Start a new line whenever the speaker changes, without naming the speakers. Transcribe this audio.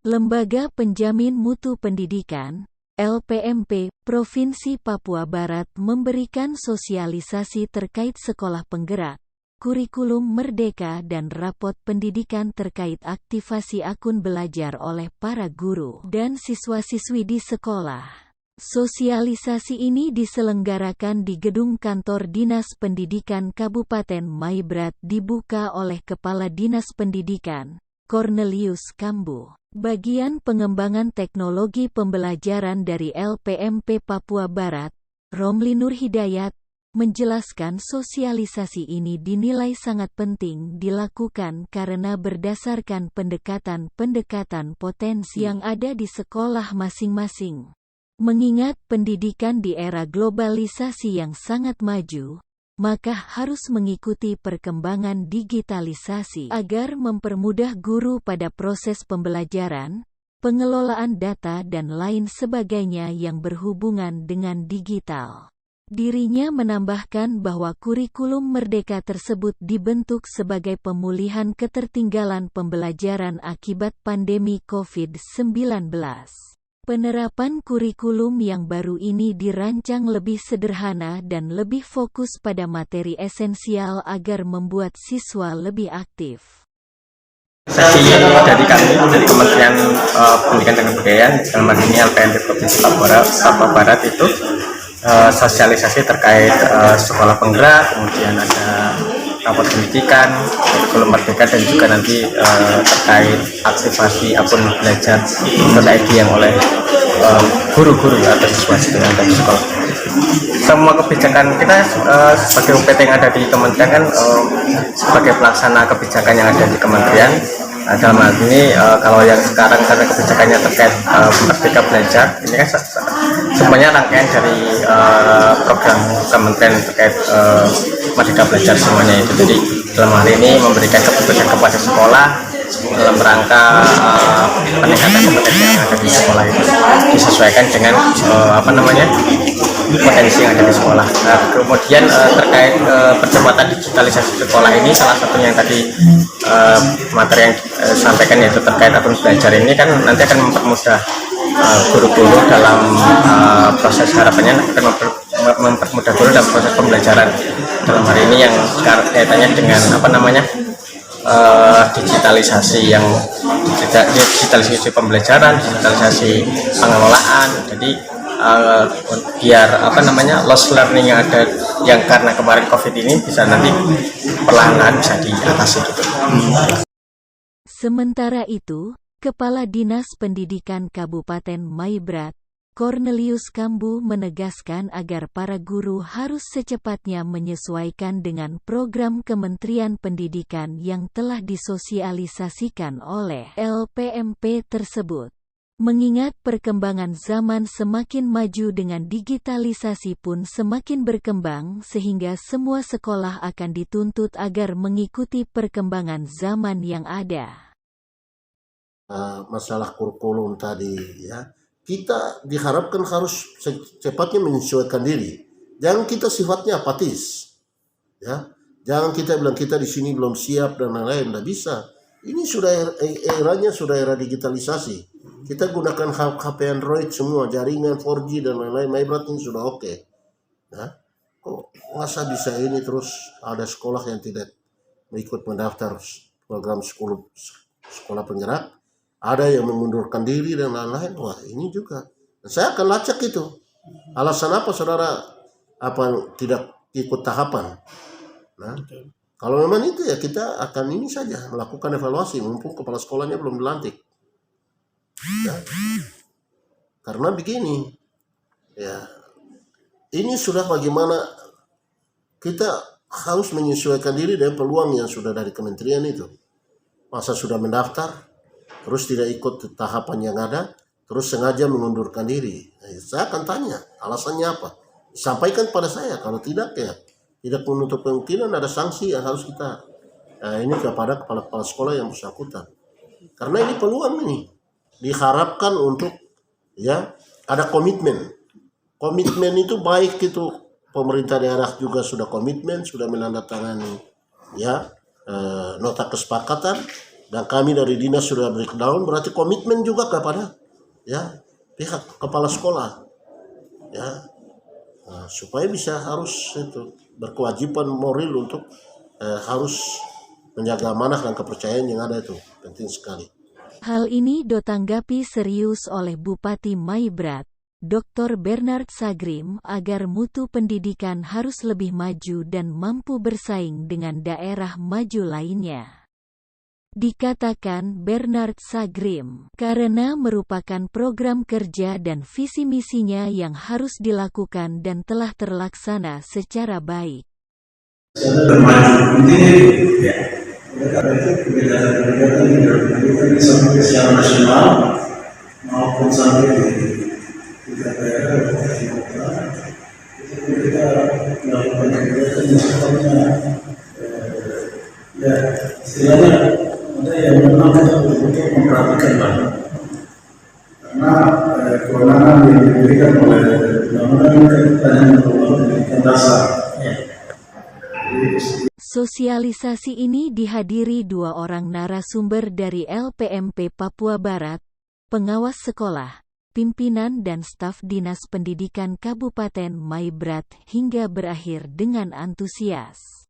Lembaga Penjamin Mutu Pendidikan, LPMP, Provinsi Papua Barat memberikan sosialisasi terkait sekolah penggerak, kurikulum merdeka dan rapot pendidikan terkait aktivasi akun belajar oleh para guru dan siswa-siswi di sekolah. Sosialisasi ini diselenggarakan di Gedung Kantor Dinas Pendidikan Kabupaten Maibrat, dibuka oleh Kepala Dinas Pendidikan, Cornelius Kambu. Bagian Pengembangan Teknologi Pembelajaran dari LPMP Papua Barat, Romli Nur Hidayat, menjelaskan sosialisasi ini dinilai sangat penting dilakukan karena berdasarkan pendekatan-pendekatan potensi yang ada di sekolah masing-masing. Mengingat pendidikan di era globalisasi yang sangat maju, maka harus mengikuti perkembangan digitalisasi agar mempermudah guru pada proses pembelajaran, pengelolaan data dan lain sebagainya yang berhubungan dengan digital. Dirinya menambahkan bahwa kurikulum merdeka tersebut dibentuk sebagai pemulihan ketertinggalan pembelajaran akibat pandemi COVID-19. Penerapan kurikulum yang baru ini dirancang lebih sederhana dan lebih fokus pada materi esensial agar membuat siswa lebih aktif.
Sesi dari kami, dari Kementerian Pendidikan dan Kebudayaan, dalam hal ini LPMP Provinsi Papua Barat itu sosialisasi terkait sekolah penggerak, kemudian ada rapor pendidikan, kurikulum merdeka, dan juga nanti terkait aktivasi akun belajar .id yang oleh guru-guru atau siswa-siswa yang ada di sekolah. Semua kebijakan kita sebagai UPT yang ada di kementerian kan sebagai pelaksana kebijakan yang ada di kementerian. Nah, dalam hal ini kalau yang sekarang karena kebijakannya terkait Merdeka Belajar, ini kan semuanya rangkaian dari program kementerian terkait Merdeka Belajar semuanya itu. Jadi dalam hal ini memberikan kebebasan kepada sekolah dalam rangka peningkatan kompetensi yang ada di sekolah itu disesuaikan dengan potensi yang ada di sekolah. Nah, kemudian terkait percepatan digitalisasi sekolah ini, salah satunya yang tadi materi yang sampaikan yaitu terkait akun belajar ini kan nanti akan mempermudah guru-guru dalam proses, harapannya akan mempermudah guru dalam proses pembelajaran. Dalam hal ini yang kaitannya dengan digitalisasi digitalisasi pembelajaran, digitalisasi pengelolaan. Jadi biar loss learning yang ada yang karena kemarin COVID ini bisa nanti perlahan-lahan bisa diatasi gitu.
Sementara itu, Kepala Dinas Pendidikan Kabupaten Maibrat, Cornelius Kambu menegaskan agar para guru harus secepatnya menyesuaikan dengan program Kementerian Pendidikan yang telah disosialisasikan oleh LPMP tersebut. Mengingat perkembangan zaman semakin maju dengan digitalisasi pun semakin berkembang sehingga semua sekolah akan dituntut agar mengikuti perkembangan zaman yang ada.
Masalah kurikulum tadi ya, kita diharapkan harus secepatnya menyesuaikan diri. Jangan kita sifatnya apatis, ya. Jangan kita bilang kita di sini belum siap dan lain-lain, tidak bisa. Ini sudah eranya sudah era digitalisasi. Kita gunakan HP Android semua, jaringan 4G dan lain-lain. Maibrat ini sudah oke. Nah, kok masa bisa ini terus ada sekolah yang tidak ikut mendaftar program sekolah penggerak, ada yang mengundurkan diri dan lain-lain. Wah, ini juga. Dan saya akan lacak itu. Alasan apa saudara tidak ikut tahapan? Nah, kalau memang itu ya kita akan ini saja melakukan evaluasi mumpung kepala sekolahnya belum dilantik. Ya. Karena begini, ya ini sudah bagaimana kita harus menyesuaikan diri dengan peluang yang sudah dari kementerian itu. Masa sudah mendaftar, terus tidak ikut tahapan yang ada, terus sengaja mengundurkan diri. Nah, saya akan tanya alasannya apa. Sampaikan pada saya, kalau tidak ya tidak menutup kemungkinan ada sanksi yang harus kita ini kepada kepala sekolah yang bersangkutan. Karena ini peluang ini. Diharapkan untuk ya ada komitmen. Komitmen itu baik itu pemerintah daerah juga sudah komitmen, sudah menandatangani ya nota kesepakatan, dan kami dari dinas sudah breakdown, berarti komitmen juga kepada ya pihak kepala sekolah ya. Nah, supaya bisa harus itu berkewajiban moral untuk harus menjaga amanah dan kepercayaan yang ada, itu penting sekali.
Hal ini ditanggapi serius oleh Bupati Maibrat, Dr. Bernard Sagrim, agar mutu pendidikan harus lebih maju dan mampu bersaing dengan daerah maju lainnya. Dikatakan Bernard Sagrim, karena merupakan program kerja dan visi misinya yang harus dilakukan dan telah terlaksana secara baik.
Karena itu kegiatan-kegiatan yang dilakukan sampai secara nasional maupun sampai di tingkat daerah kabupaten kota, itu kita melakukan kegiatan yang sifatnya ya istilahnya ada yang memang kita betul-betul memperhatikan banget, karena kewenangan yang diberikan oleh undang-undang kita hanya merupakan pendidikan dasar.
Sosialisasi ini dihadiri 2 orang narasumber dari LPMP Papua Barat, pengawas sekolah, pimpinan dan staf Dinas Pendidikan Kabupaten Maibrat hingga berakhir dengan antusias.